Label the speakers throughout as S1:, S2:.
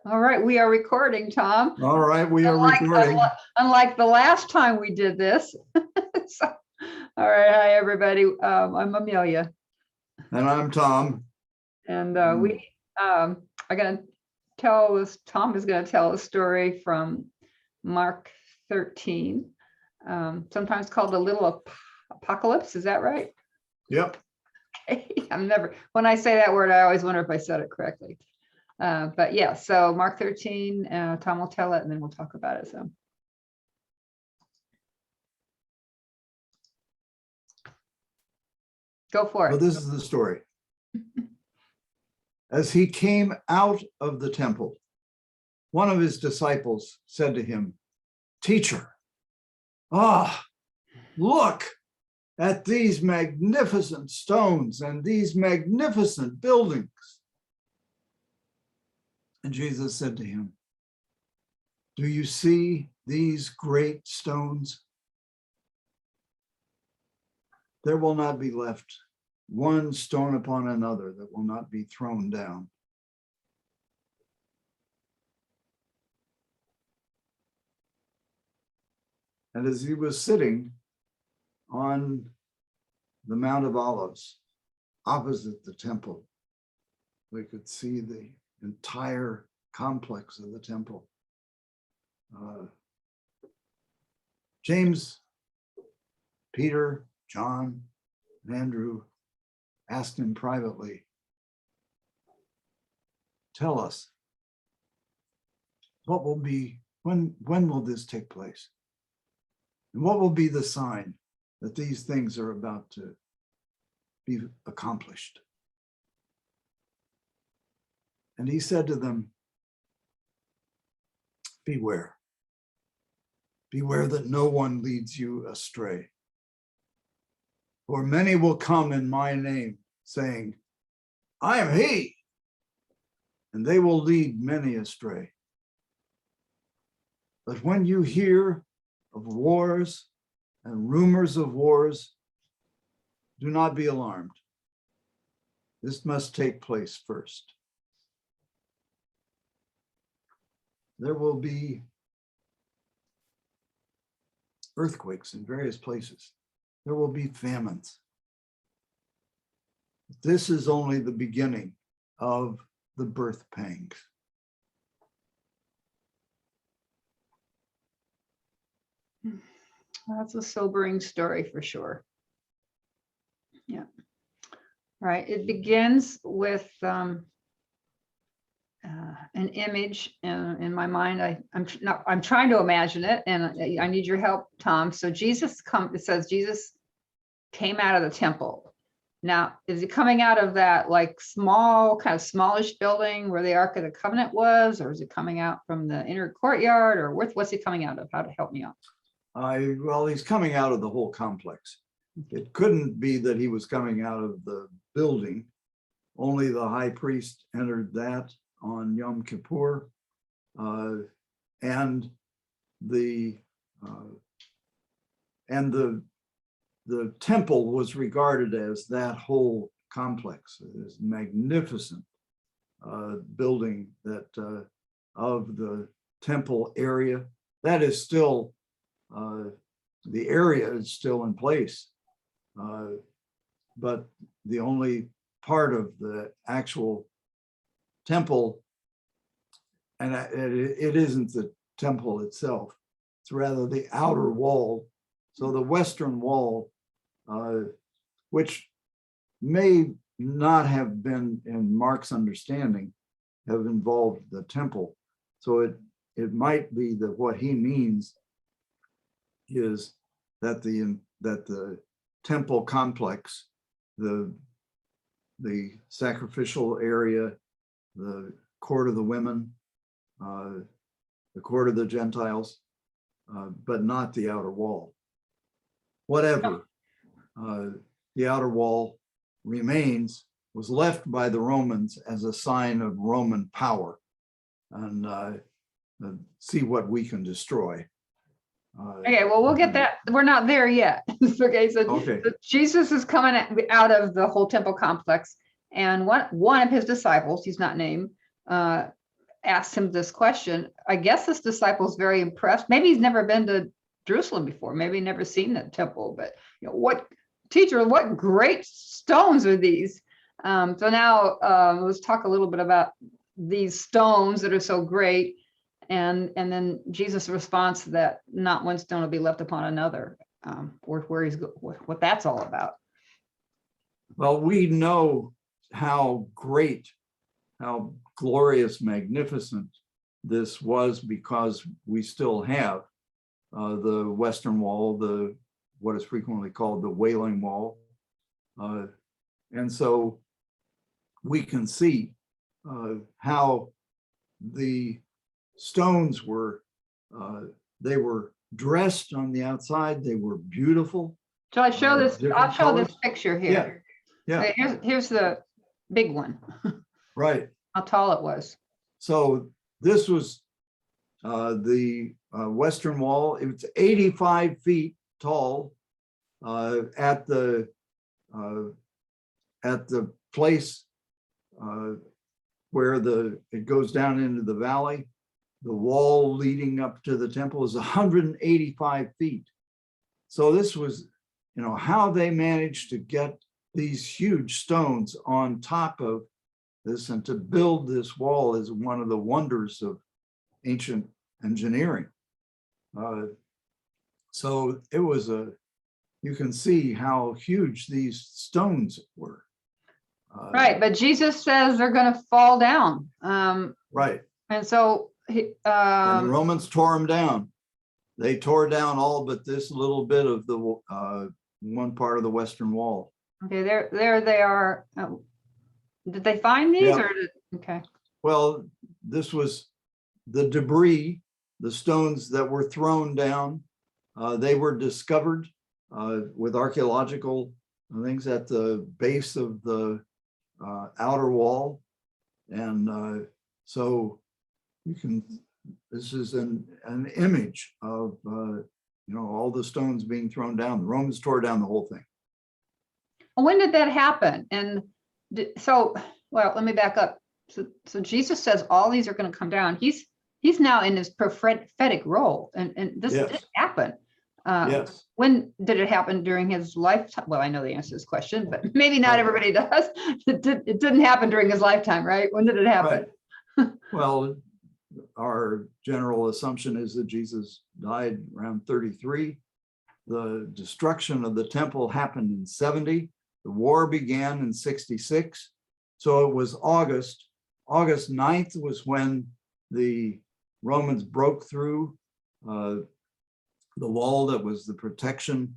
S1: All right, we are recording, Tom.
S2: All right, we are recording.
S1: Unlike the last time we did this. So, all right, hi everybody. I'm Amelia,
S2: And I'm Tom.
S1: and we are going to tell this. Tom is going to tell a story from Mark 13, sometimes called a little apocalypse. Is that right?
S2: Yep.
S1: When I say that word, I always wonder if I said it correctly. But yeah, so Mark 13, Tom will tell it and then we'll talk about it. So. Go for it.
S2: Well, this is the story. As he came out of the temple, one of his disciples said to him, "Teacher, look at these magnificent stones and these magnificent buildings." And Jesus said to him, "Do you see these great stones? There will not be left one stone upon another that will not be thrown down." And as he was sitting on the Mount of Olives, opposite the temple, we could see the entire complex of the temple. James, Peter, John, and Andrew asked him privately, "Tell us, what will be, when will this take place? And what will be the sign that these things are about to be accomplished?" And he said to them, "Beware. Beware that no one leads you astray. For many will come in my name, saying, 'I am he,' and they will lead many astray. But when you hear of wars and rumors of wars, do not be alarmed. This must take place first. There will be earthquakes in various places. There will be famines. This is only the beginning of the birth pangs."
S1: That's a sobering story for sure. Yeah. All right. It begins with an image in my mind. I'm trying to imagine it, and I need your help, Tom. So it says Jesus came out of the temple. Now, is he coming out of that like small, kind of smallish building where the Ark of the Covenant was, or is it coming out from the inner courtyard, or what's he coming out of? How to help me out?
S2: Well, he's coming out of the whole complex. It couldn't be that he was coming out of the building. Only the high priest entered that on Yom Kippur, and the temple was regarded as that whole complex, this magnificent building that of the temple area. That is still, the area is still in place, but the only part of the actual temple, and it isn't the temple itself, it's rather the outer wall. So the western wall, which may not have been, in Mark's understanding, have involved the temple. So it might be that what he means is that the temple complex, the sacrificial area, the court of the women, the court of the Gentiles, but not the outer wall. Whatever the outer wall remains, was left by the Romans as a sign of Roman power, and see what we can destroy.
S1: Okay, well, we'll get that. We're not there yet. Okay, so Jesus is coming out of the whole temple complex, and one of his disciples, he's not named, asks him this question. I guess this disciple's very impressed. Maybe he's never been to Jerusalem before. Maybe never seen the temple, but what teacher, what great stones are these? So now let's talk a little bit about these stones that are so great. And then Jesus' response to that, not one stone will be left upon another, where he's what that's all about.
S2: Well, we know how great, how glorious, magnificent this was because we still have the Western Wall, what is frequently called the Wailing Wall. And so we can see how the stones were, they were dressed on the outside, they were beautiful.
S1: Shall I show this? I'll show this
S2: colors.
S1: picture here.
S2: Yeah.
S1: Okay, here's the big one.
S2: Right.
S1: How tall it was.
S2: So this was the Western Wall. It was 85 feet tall at the place where it goes down into the valley. The wall leading up to the temple is 185 feet. So this was, how they managed to get these huge stones on top of this and to build this wall is one of the wonders of ancient engineering. So it was you can see how huge these stones were.
S1: Right, but Jesus says they're going to fall down.
S2: Right.
S1: And so
S2: And the Romans tore them down. They tore down all but this little bit of the one part of the Western Wall.
S1: okay, there they are. Did they find these?
S2: Yeah.
S1: Okay.
S2: Well, this was the debris, the stones that were thrown down. They were discovered with archaeological things at the base of the outer wall. And so you can, this is an image of, all the stones being thrown down. The Romans tore down the whole thing.
S1: When did that happen? And well, let me back up. So Jesus says all these are going to come down. He's now in his prophetic role, and this
S2: Yes.
S1: did happen.
S2: Yes.
S1: When did it happen during his lifetime? Well, I know the answer to this question, but maybe not
S2: Right.
S1: everybody does. It didn't happen during his lifetime, right? When did it happen?
S2: Right. Well, our general assumption is that Jesus died around 33. The destruction of the temple happened in 70. The war began in 66. So it was August 9th was when the Romans broke through the wall that was the protection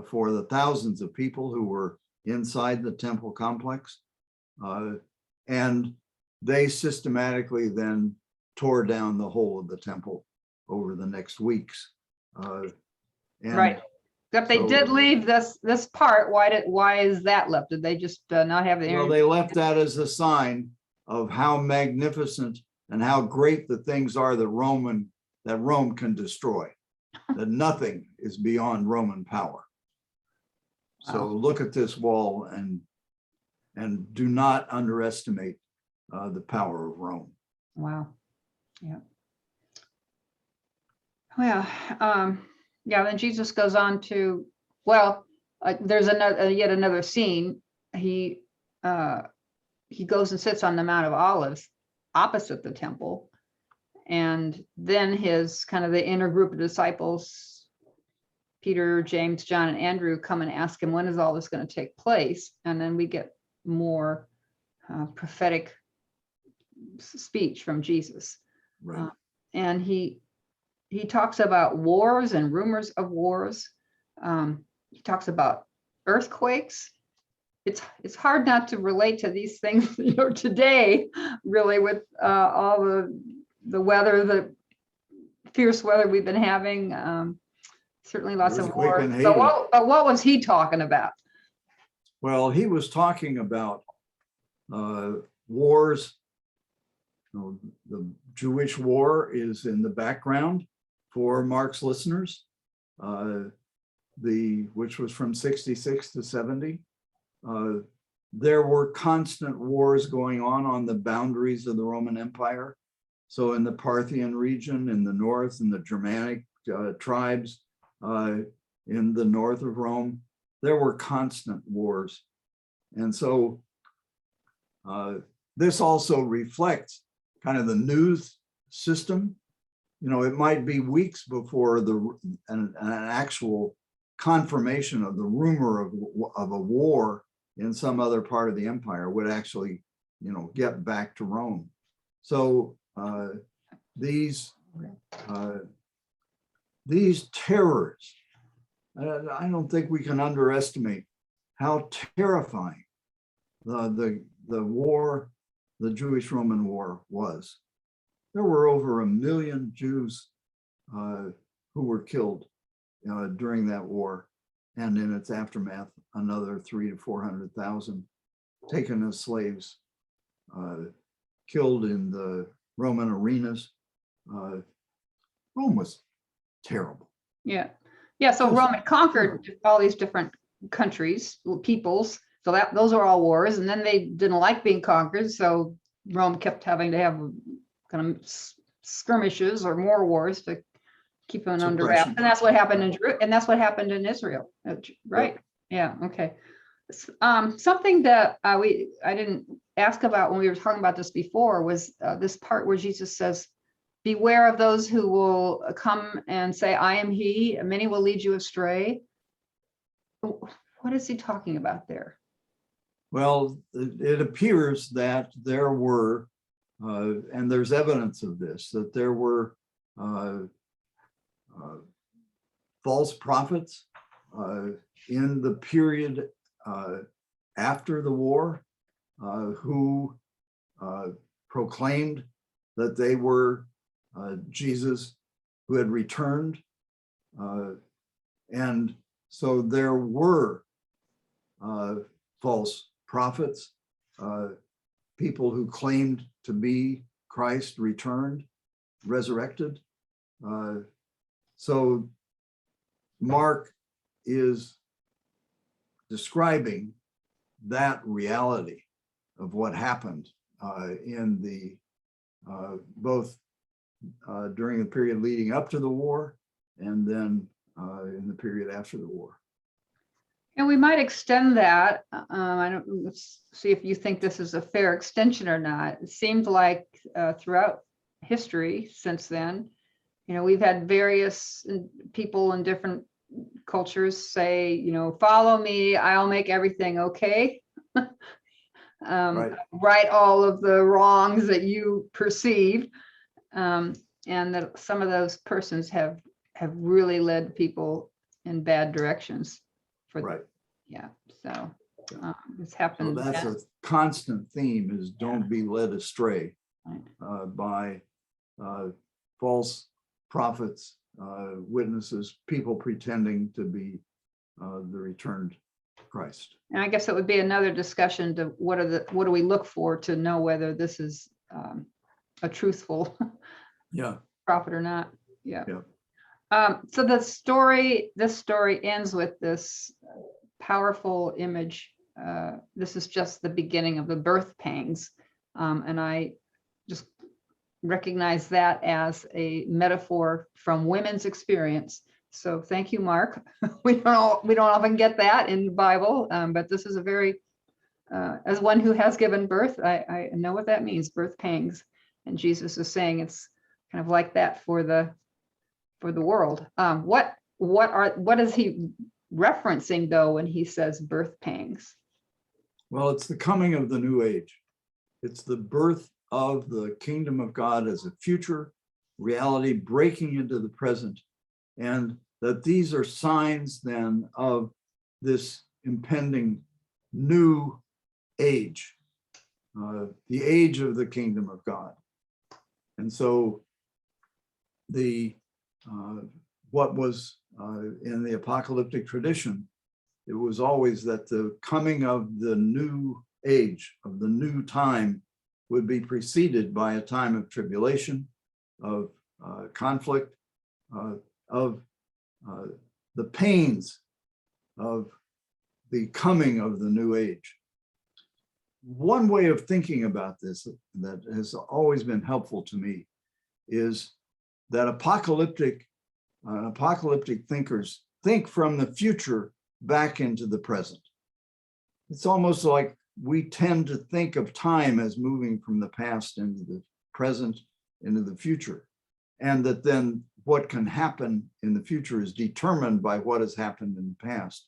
S2: for the thousands of people who were inside the temple complex. And they systematically then tore down the whole of the temple over the next weeks.
S1: Right. Except they did leave this part. Why is that left? Did they just not have the
S2: Well, they left that as a sign of how magnificent and how great the things are that Rome can destroy, that nothing is beyond Roman power. So
S1: Wow.
S2: look at this wall and do not underestimate the power of Rome.
S1: Wow. Yeah. Well, yeah, then Jesus goes on to, there's yet another scene. He goes and sits on the Mount of Olives opposite the temple. And then his kind of the inner group of disciples, Peter, James, John, and Andrew, come and ask him, when is all this going to take place? And then we get more prophetic speech from Jesus.
S2: Right.
S1: And he talks about wars and rumors of wars. He talks about earthquakes. It's hard not to relate to these things, today, really, with all the weather, the fierce weather we've been having. Certainly lots of
S2: Earthquake
S1: wars.
S2: in Haiti.
S1: But what was he talking about?
S2: Well, he was talking about wars. The Jewish war is in the background for Mark's listeners, which was from 66 to 70. There were constant wars going on the boundaries of the Roman Empire. So in the Parthian region in the north, in the Germanic tribes in the north of Rome, there were constant wars. And so this also reflects kind of the news system. You know, it might be weeks before an actual confirmation of the rumor of a war in some other part of the empire would actually, you know, get back to Rome. So these terrors, I don't think we can underestimate how terrifying the war, the Jewish-Roman War was. There were over 1 million Jews who were killed during that war, and in its aftermath, another 300,000 to 400,000 taken as slaves, killed in the Roman arenas. Rome was terrible.
S1: Yeah. Yeah. So Rome had conquered all these different countries, peoples. So those are all wars. And then they didn't like being conquered. So Rome kept having to have kind of skirmishes or more wars to keep them under wraps. And that's what happened in Israel. Right. Yep. Yeah. Okay. Something that I didn't ask about when we were talking about this before was this part where Jesus says, beware of those who will come and say, I am he, and many will lead you astray. What is he talking about there?
S2: Well, it appears that there were, and there's evidence of this, that there were false prophets in the period after the war who proclaimed that they were Jesus who had returned. And so there were false prophets, people who claimed to be Christ returned, resurrected. So Mark is describing that reality of what happened in the both during the period leading up to the war and then in the period after the war.
S1: And we might extend that. Let's see if you think this is a fair extension or not. It seemed like throughout history since then, you know, we've had various people in different cultures say, you know, follow me, I'll make everything okay. Right all of the wrongs that you perceive. And that some of those persons have really led people in bad directions. Yeah, so this happened.
S2: So that's a constant theme, is don't be led astray by false prophets, witnesses, people pretending to be the returned Christ.
S1: And I guess it would be another discussion to what do we look for to know whether this is a truthful prophet or not. So this story ends with this powerful image. This is just the beginning of the birth pangs, and I just recognize that as a metaphor from women's experience. So thank you, Mark. We don't often get that in the Bible, but this is a very, as one who has given birth, I know what that means, birth pangs. And Jesus is saying it's kind of like that for the world. What is he referencing though when he says birth pangs?
S2: Well, it's the coming of the new age. It's the birth of the kingdom of God as a future reality breaking into the present, and that these are signs then of this impending new age, the age of the kingdom of God. And so what was in the apocalyptic tradition, it was always that the coming of the new age, of the new time, would be preceded by a time of tribulation, of conflict, of the pains of the coming of the new age. One way of thinking about this that has always been helpful to me is that apocalyptic thinkers think from the future back into the present. It's almost like we tend to think of time as moving from the past into the present, into the future, and that then what can happen in the future is determined by what has happened in the past.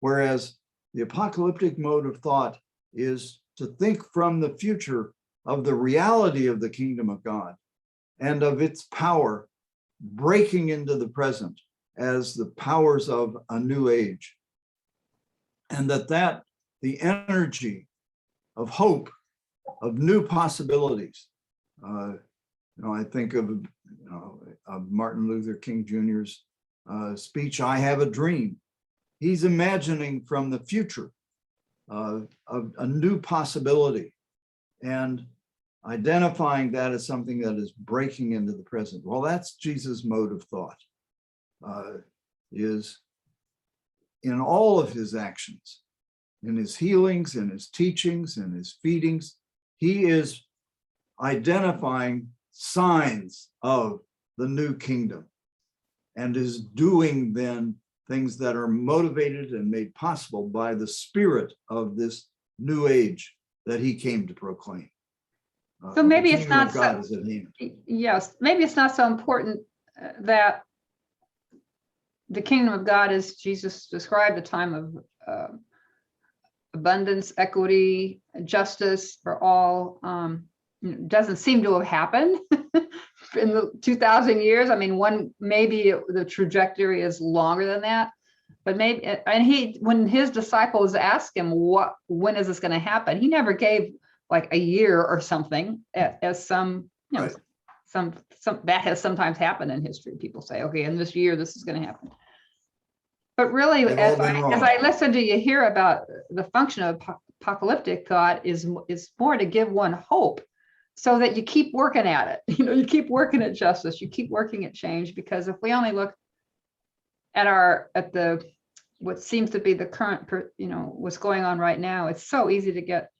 S2: Whereas the apocalyptic mode of thought is to think from the future of the reality of the kingdom of God and of its power breaking into the present as the powers of a new age. And that the energy of hope, of new possibilities. I think of Martin Luther King Jr.'s speech, "I have a dream." He's imagining from the future of a new possibility and identifying that as something that is breaking into the present. Well, that's Jesus' mode of thought, is in all of his actions, in his healings, in his teachings, in his feedings, he is identifying signs of the new kingdom and is doing then things that are motivated and made possible by the spirit of this new age that he came to proclaim.
S1: So maybe it's not
S2: God is at hand.
S1: Yes, maybe it's not so important that the kingdom of God, as Jesus described, a time of abundance, equity, justice for all, doesn't seem to have happened in the 2,000 years. I mean, maybe the trajectory is longer than that, but maybe, and when his disciples asked him, when is this going to happen? He never gave like a year or something, as some,
S2: Right.
S1: some that has sometimes happened in history. People say, okay, in this year, this is going to happen. But really,
S2: They've
S1: as
S2: all been wrong.
S1: I listen to you hear about the function of apocalyptic thought is more to give one hope, so that you keep working at it. You keep working at justice, you keep working at change, because if we only look at what seems to be the current, what's going on right now, it's so easy to get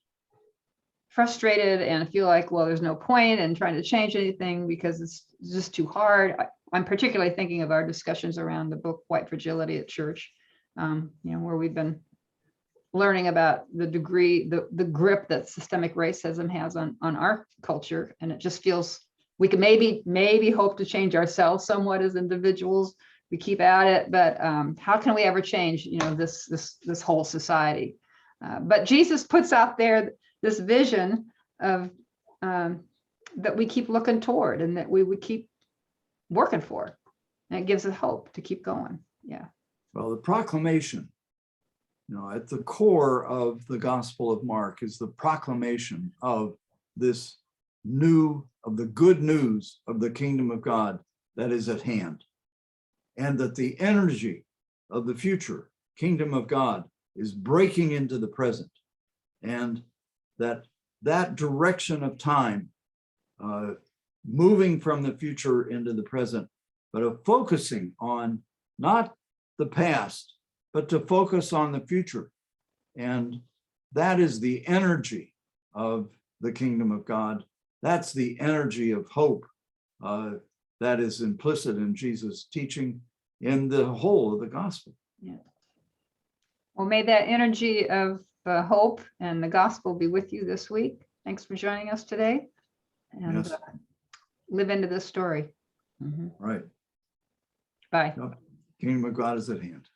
S1: frustrated and feel like, well, there's no point in trying to change anything because it's just too hard. I'm particularly thinking of our discussions around the book White Fragility at church, where we've been learning about the degree, the grip that systemic racism has on our culture. And it just feels we can maybe hope to change ourselves somewhat as individuals. We keep at it, but how can we ever change, this whole society? But Jesus puts out there this vision of that we keep looking toward and that we would keep working for. And it gives us hope to keep going. Yeah.
S2: Well, the proclamation, at the core of the Gospel of Mark is the proclamation of this of the good news of the kingdom of God that is at hand. And that the energy of the future kingdom of God is breaking into the present. And that direction of time, moving from the future into the present, but of focusing on not the past, but to focus on the future. And that is the energy of the kingdom of God. That's the energy of hope that is implicit in Jesus' teaching in the whole of the gospel.
S1: Yeah. Well, may that energy of hope and the gospel be with you this week. Thanks for joining us today. And
S2: Yes.
S1: Live into this story.
S2: Right.
S1: Bye.
S2: Kingdom of God is at hand.